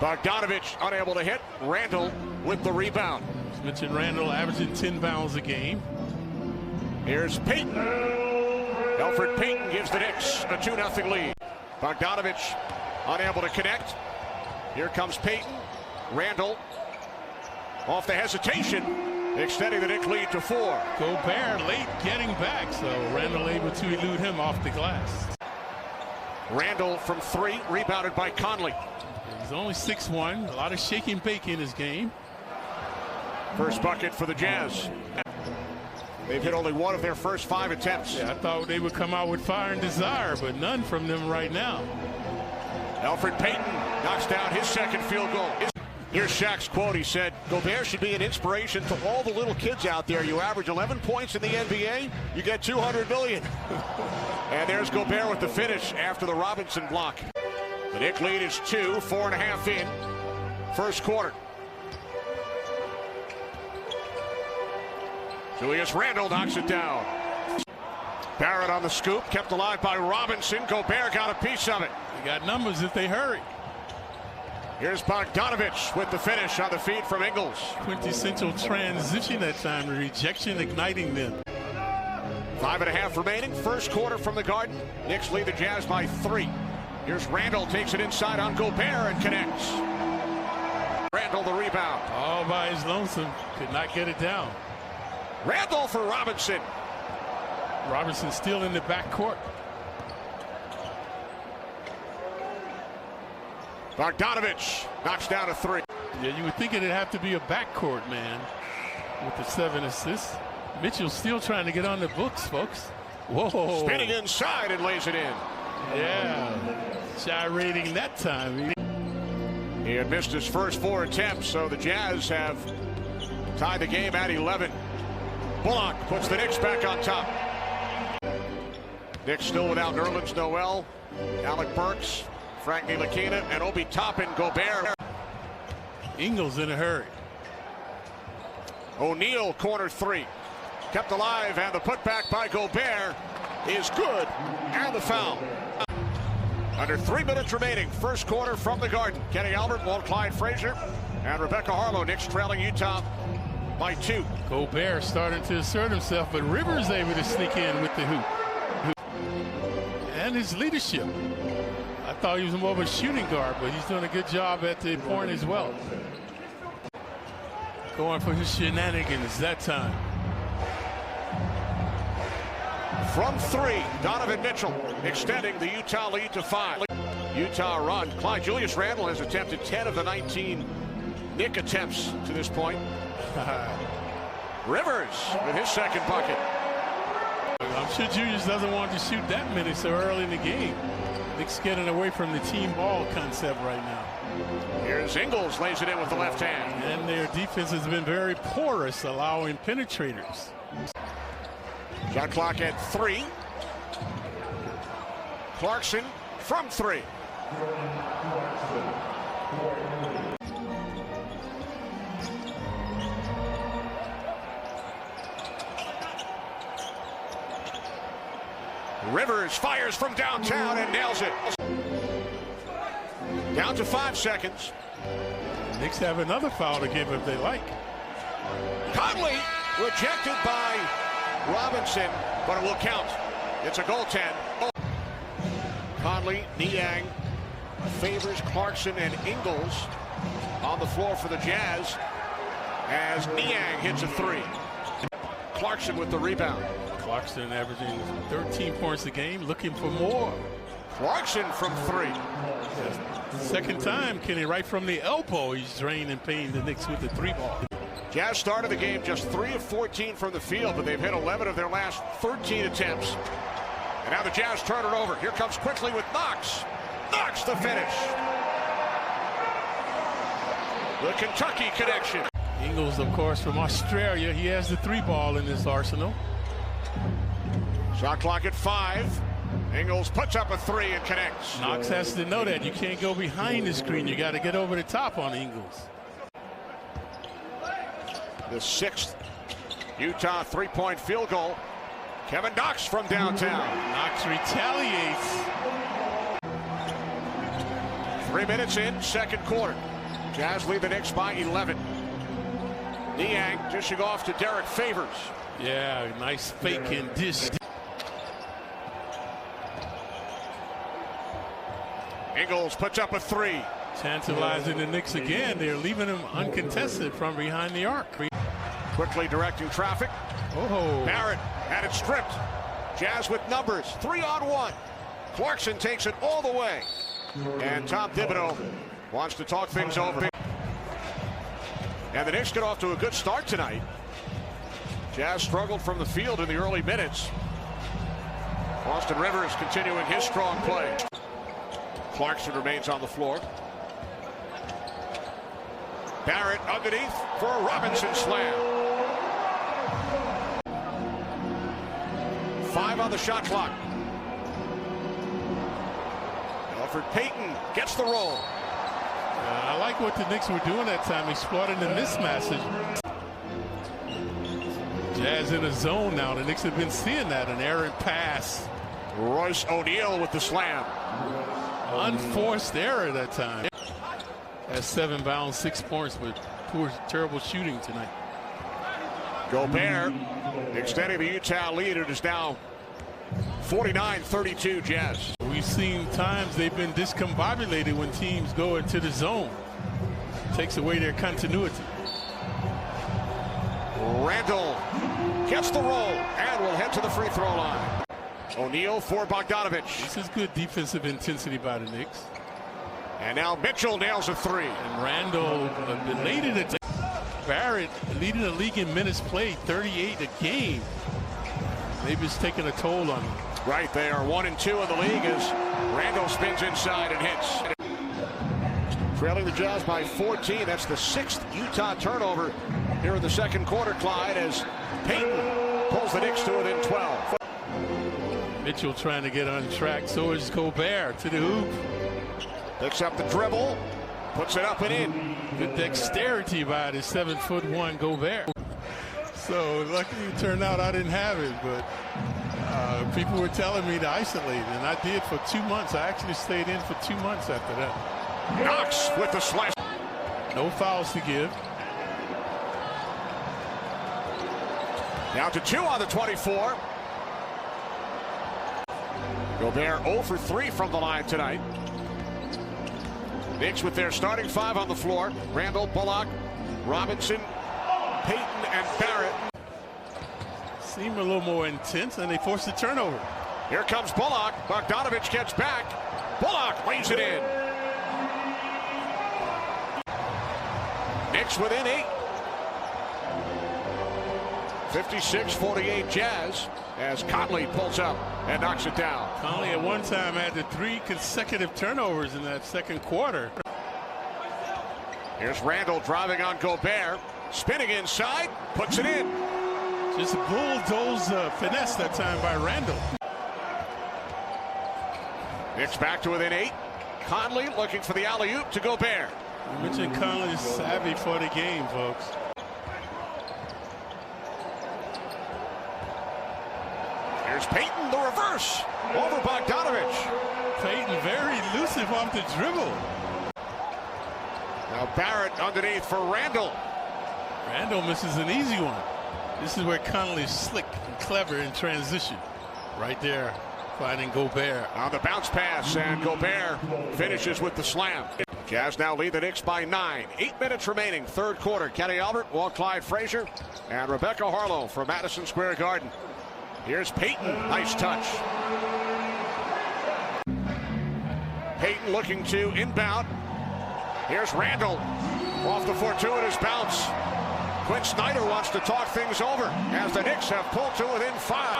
Bogdanovich unable to hit. Randall with the rebound. As mentioned, Randall averaging 10 pounds a game. Here's Payton. Elfrid Payton gives the Knicks a 2-0 lead. Bogdanovich unable to connect. Here comes Payton. Randall off the hesitation, extending the Knicks lead to 4. Gobert late getting back, so Randall able to elude him off the glass. Randall from 3, rebounded by Conley. He's only 6'1", a lot of shaking bake in his game. First bucket for the Jazz. They've hit only 1 of their first 5 attempts. Yeah, I thought they would come out with fire and desire, but none from them right now. Elfrid Payton knocks down his second field goal. Here's Shaq's quote. He said, "Gobert should be an inspiration to all the little kids out there. You average 11 points in the NBA, you get $200 million." And there's Gobert with the finish after the Robinson block. The Knicks lead is 2, 4.5 in. First quarter. Julius Randle knocks it down. Barrett on the scoop, kept alive by Robinson. Gobert got a piece of it. They got numbers if they hurry. Here's Bogdanovich with the finish on the feed from Ingles. Quintessential transition that time, the rejection igniting them. 5.5 remaining, first quarter from the Garden. Knicks lead the Jazz by 3. Here's Randall, takes it inside on Gobert and connects. Randall the rebound. All by his lonesome, could not get it down. Randall for Robinson. Robinson still in the backcourt. Bogdanovich knocks down a 3. Yeah, you would think it'd have to be a backcourt man with the 7 assists. Mitchell still trying to get on the books, folks. Whoa. Spinning inside and lays it in. Yeah, gyrating that time. He had missed his first 4 attempts, so the Jazz have tied the game at 11. Bullock puts the Knicks back on top. Knicks still without Nerlens Noel, Alec Burks, Frank Ntilikina, and Obi Toppin. Gobert. Ingles in a hurry. O'Neal corner 3. Kept alive, and the putback by Gobert is good. And the foul. Under 3 minutes remaining, first quarter from the Garden. Kenny Albert, Walt Clyde Frazier, and Rebecca Harlow. Knicks trailing Utah by 2. Gobert starting to assert himself, but Rivers able to sneak in with the hoop. And his leadership. I thought he was more of a shooting guard, but he's doing a good job at the point as well. Going for his shenanigans that time. From 3, Donovan Mitchell extending the Utah lead to 5. Utah run. Clyde Julius Randle has attempted 10 of the 19 Knick attempts to this point. Rivers with his second bucket. I'm sure Julius doesn't want to shoot that many so early in the game. Knicks getting away from the team ball concept right now. Here's Ingles, lays it in with the left hand. And their defense has been very porous, allowing penetrators. Shot clock at 3. Clarkson from 3. Rivers fires from downtown and nails it. Down to 5 seconds. Knicks have another foul to give if they like. Conley rejected by Robinson, but it will count. It's a goaltend. Conley, Niang favors Clarkson and Ingles on the floor for the Jazz as Niang hits a 3. Clarkson with the rebound. Clarkson averaging 13 points a game, looking for more. Clarkson from 3. Second time, Kenny, right from the elbow, he's drained and paying the Knicks with the 3-ball. Jazz started the game just 3 of 14 from the field, but they've hit 11 of their last 13 attempts. And now the Jazz turn it over. Here comes quickly with Knox. Knox the finish. The Kentucky connection. Ingles, of course, from Australia. He has the 3-ball in his arsenal. Shot clock at 5. Ingles puts up a 3 and connects. Knox has to know that. You can't go behind the screen. You got to get over the top on Ingles. The 6th Utah 3-point field goal. Kevin Knox from downtown. Knox retaliates. 3 minutes in, second quarter. Jazz lead the Knicks by 11. Niang dishing off to Derek Favors. Yeah, nice fake and dish. Ingles puts up a three. Tantalizing the Knicks again. They're leaving him uncontested from behind the arc. Quickly directing traffic. Oh, Barrett had it stripped. Jazz with numbers. 3-on-1. Clarkson takes it all the way. And Tom Thibodeau wants to talk things over. And the Knicks get off to a good start tonight. Jazz struggled from the field in the early minutes. Austin Rivers continuing his strong play. Clarkson remains on the floor. Barrett underneath for a Robinson slam. 5 on the shot clock. Elfrid Payton gets the roll. I like what the Knicks were doing that time, exploiting the mismatches. Jazz in a zone now. The Knicks have been seeing that, an errant pass. Royce O'Neal with the slam. Unforced error that time. Has 7 bounds, 6 points, but poor, terrible shooting tonight. Gobert extending the Utah lead. It is now 49-32 Jazz. We've seen times they've been discombobulated when teams go into the zone. Takes away their continuity. Randall gets the roll and will head to the free throw line. O'Neal for Bogdanovich. This is good defensive intensity by the Knicks. And now Mitchell nails a three. And Randall belated it. Barrett leading the league in minutes played, 38 a game. Maybe it's taking a toll on him. Right, they are 1 and 2 in the league as Randall spins inside and hits. Trailing the Jazz by 14. That's the 6th Utah turnover here in the second quarter, Clyde, as Payton pulls the Knicks to within 12. Mitchell trying to get on track. So is Gobert to the hoop. Picks up the dribble, puts it up and in. Good dexterity by the 7'1" Gobert. So luckily it turned out I didn't have it, but people were telling me to isolate, and I did for 2 months. I actually stayed in for 2 months after that. Knox with the slash. No fouls to give. Down to 2 on the 24. Gobert 0 for 3 from the line tonight. Knicks with their starting 5 on the floor. Randall, Bullock, Robinson, Payton, and Barrett. Seem a little more intense, and they force the turnover. Here comes Bullock. Bogdanovich gets back. Bullock lays it in. Knicks within 8. 56-48 Jazz as Conley pulls up and knocks it down. Conley at one time had the 3 consecutive turnovers in that second quarter. Here's Randall driving on Gobert. Spinning inside. Puts it in. Just a bulldoze finesse that time by Randall. Knicks back to within 8. Conley looking for the alley-oop to Gobert. You mentioned Conley's savvy for the game, folks. Here's Payton, the reverse, over Bogdanovich. Payton very elusive off the dribble. Now Barrett underneath for Randall. Randall misses an easy one. This is where Conley's slick and clever in transition. Right there, finding Gobert. On the bounce pass, and Gobert finishes with the slam. Jazz now lead the Knicks by 9. 8 minutes remaining, third quarter. Kenny Albert, Walt Clyde Frazier, and Rebecca Harlow from Madison Square Garden. Here's Payton, nice touch. Payton looking to inbound. Here's Randall, off the fortuitous bounce. Quinn Snyder wants to talk things over as the Knicks have pulled to within 5.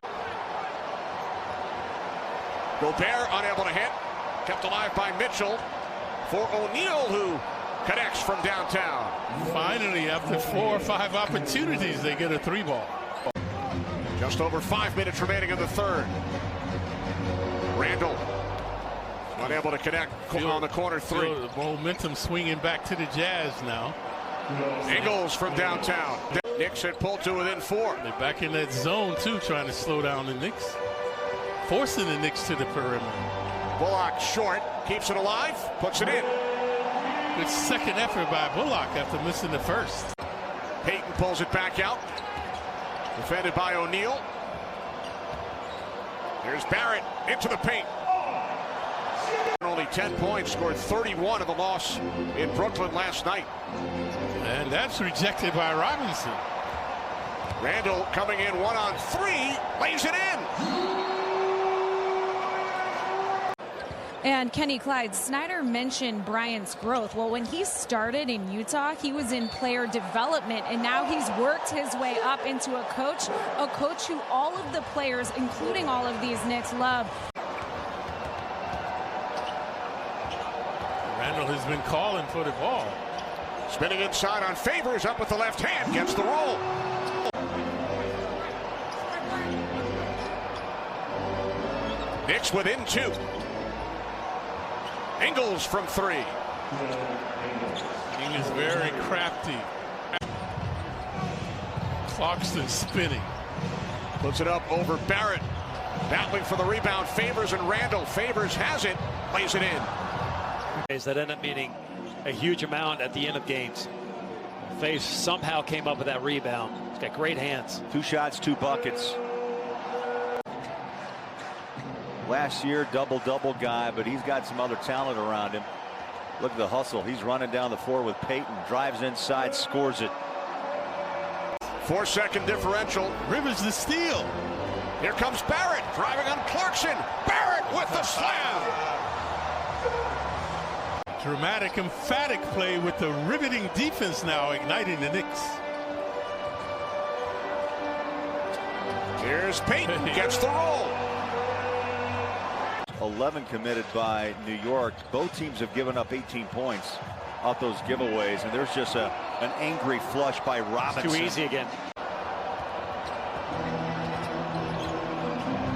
Gobert unable to hit, kept alive by Mitchell for O'Neal, who connects from downtown. Finally, after 4 or 5 opportunities, they get a 3-ball. Just over 5 minutes remaining in the third. Randall unable to connect on the corner 3. The momentum swinging back to the Jazz now. Ingles from downtown. Knicks had pulled to within 4. They're back in that zone too, trying to slow down the Knicks, forcing the Knicks to the perimeter. Bullock short, keeps it alive, puts it in. Good second effort by Bullock after missing the first. Payton pulls it back out. Defended by O'Neal. Here's Barrett into the paint. Only 10 points, scored 31 of the loss in Brooklyn last night. And that's rejected by Robinson. Randall coming in 1-on-3, lays it in. And Kenny Clyde, Snyder mentioned Bryant's growth. Well, when he started in Utah, he was in player development, and now he's worked his way up into a coach who all of the players, including all of these Knicks, love. Randall has been calling for the ball. Spinning inside on Favors, up with the left hand, gets the roll. Knicks within 2. Ingles from 3. He is very crafty. Clarkson spinning. Puts it up over Barrett. Battling for the rebound. Favors and Randall. Favors has it. Lays it in. That end up meaning a huge amount at the end of games. Faves somehow came up with that rebound. He's got great hands. 2 shots, 2 buckets. Last year, double-double guy, but he's got some other talent around him. Look at the hustle. He's running down the floor with Payton. Drives inside, scores it. 4-second differential. Rivers the steal. Here comes Barrett, driving on Clarkson. Barrett with the slam. Dramatic, emphatic play with the riveting defense now igniting the Knicks. Here's Payton, gets the roll. 11 committed by New York. Both teams have given up 18 points off those giveaways, and there's just an angry flush by Robinson. Too easy again.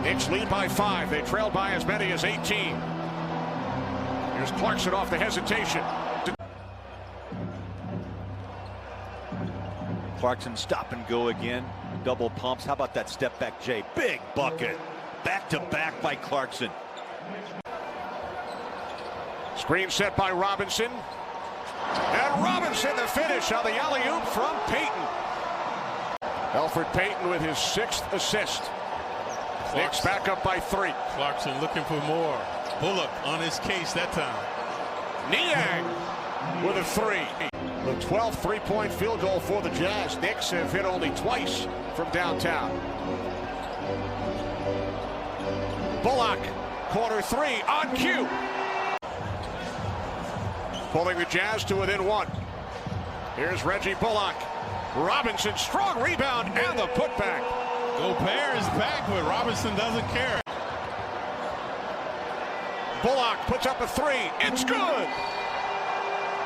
Knicks lead by 5. They trail by as many as 18. Here's Clarkson off the hesitation. Clarkson stop and go again. Double pumps. How about that step back, Jay? Big bucket. Back to back by Clarkson. Screen set by Robinson. And Robinson the finish on the alley-oop from Payton. Elfrid Payton with his 6th assist. Knicks back up by 3. Clarkson looking for more. Bullock on his case that time. Niang with a 3. The 12th three-point field goal for the Jazz. Knicks have hit only twice from downtown. Bullock, corner 3 on cue. Pulling the Jazz to within 1. Here's Reggie Bullock. Robinson, strong rebound and the putback. Gobert is back, but Robinson doesn't care. Bullock puts up a 3. It's good.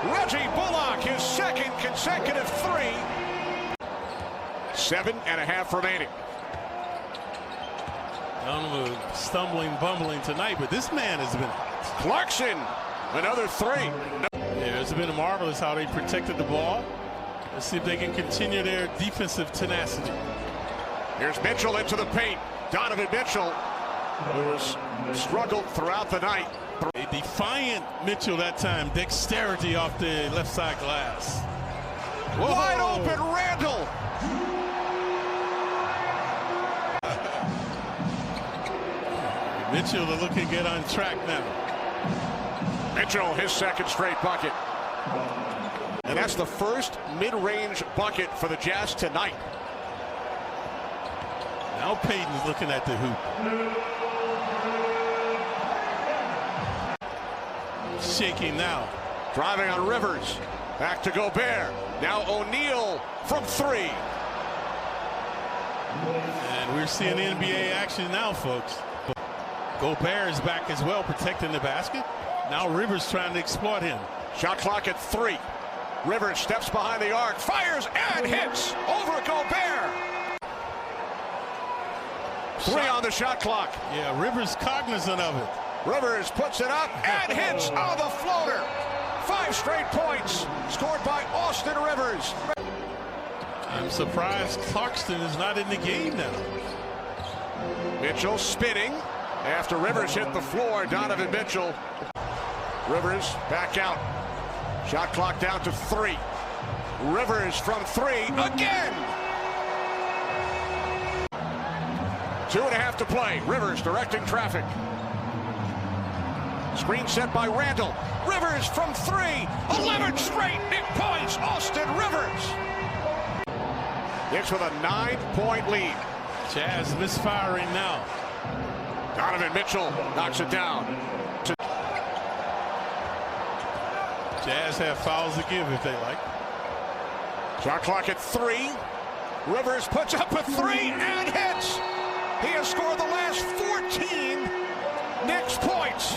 Reggie Bullock, his 2nd consecutive 3. 7.5 remaining. Donovan stumbling, bumbling tonight, but this man has been hot. Clarkson, another 3. Yeah, it's been marvelous how they protected the ball. Let's see if they can continue their defensive tenacity. Here's Mitchell into the paint. Donovan Mitchell, who has struggled throughout the night. A defiant Mitchell that time. Dexterity off the left side glass. Whoa. Wide open Randall. Mitchell to look and get on track now. Mitchell, his 2nd straight bucket. And that's the first mid-range bucket for the Jazz tonight. Now Payton's looking at the hoop. Shaking now. Driving on Rivers. Back to Gobert. Now O'Neal from 3. And we're seeing NBA action now, folks. Gobert is back as well, protecting the basket. Now Rivers trying to exploit him. Shot clock at 3. Rivers steps behind the arc, fires and hits over Gobert. 3 on the shot clock. Yeah, Rivers cognizant of it. Rivers puts it up and hits on the floater. 5 straight points scored by Austin Rivers. I'm surprised Clarkson is not in the game now. Mitchell spinning after Rivers hit the floor. Donovan Mitchell. Rivers back out. Shot clock down to 3. Rivers from 3 again. 2.5 to play. Rivers directing traffic. Screen set by Randall. Rivers from 3. 11 straight Knick points. Austin Rivers. Knicks with a 9-point lead. Jazz misfiring now. Donovan Mitchell knocks it down. Jazz have fouls to give if they like. Shot clock at 3. Rivers puts up a 3 and hits. He has scored the last 14 Knicks points.